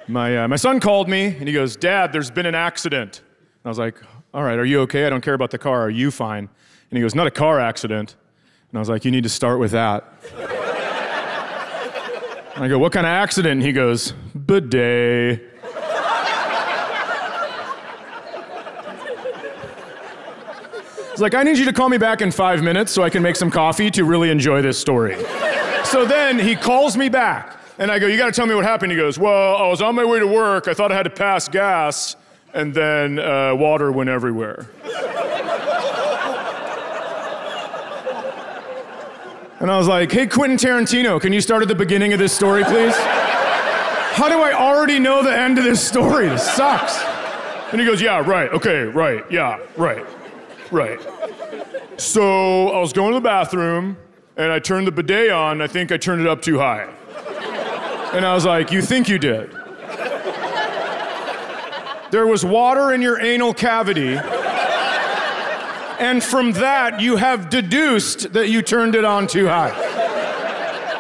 My son called me, and he goes, Dad, there's been an accident. And I was like, all right, are you okay? I don't care about the car. Are you fine? And he goes, not a car accident. And I was like, you need to start with that. And I go, what kind of accident? And he goes, bidet. He's like, I need you to call me back in 5 minutes so I can make some coffee to really enjoy this story. So then he calls me back, and I go, you gotta tell me what happened. He goes, well, I was on my way to work. I thought I had to pass gas, and then water went everywhere. And I was like, hey, Quentin Tarantino, can you start at the beginning of this story, please? How do I already know the end of this story? This sucks. And he goes, yeah, right, okay, right, yeah, right. Right. So I was going to the bathroom, and I turned the bidet on. I think I turned it up too high. And I was like, you think you did? There was water in your anal cavity, and from that, you have deduced that you turned it on too high.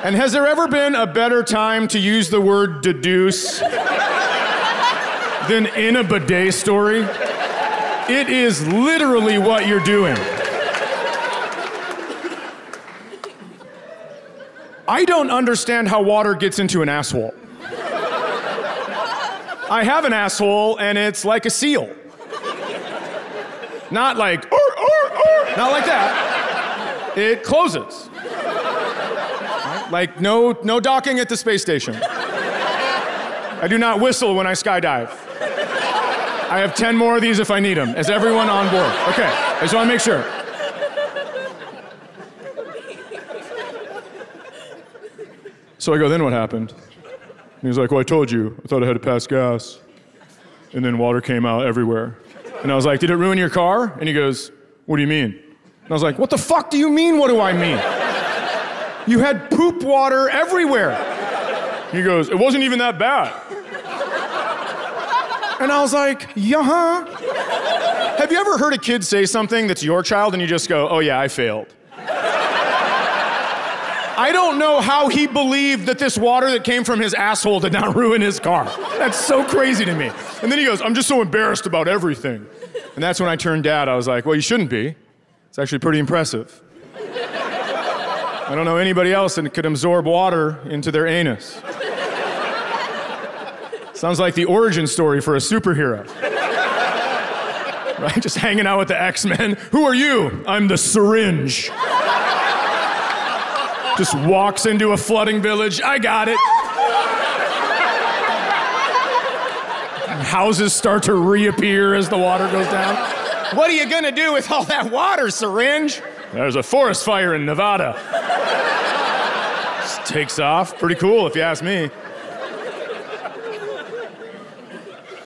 And has there ever been a better time to use the word deduce than in a bidet story? It is literally what you're doing. I don't understand how water gets into an asshole. I have an asshole, and it's like a seal. Not like, not like that. It closes. Right? Like no docking at the space station. I do not whistle when I skydive. I have 10 more of these if I need them. Is everyone on board? Okay, I just want to make sure. So I go, then what happened? And he was like, well, I told you. I thought I had to pass gas. And then water came out everywhere. And I was like, did it ruin your car? And he goes, what do you mean? And I was like, what the fuck do you mean, what do I mean? You had poop water everywhere. He goes, it wasn't even that bad. And I was like, yeah. Have you ever heard a kid say something that's your child and you just go, oh yeah, I failed? I don't know how he believed that this water that came from his asshole did not ruin his car. That's so crazy to me. And then he goes, I'm just so embarrassed about everything. And that's when I turned dad. I was like, well, you shouldn't be. It's actually pretty impressive. I don't know anybody else that could absorb water into their anus. Sounds like the origin story for a superhero. Right? Just hanging out with the X-Men. Who are you? I'm the syringe. Just walks into a flooding village. I got it. Houses start to reappear as the water goes down. What are you gonna do with all that water, syringe? There's a forest fire in Nevada. Just takes off. Pretty cool if you ask me.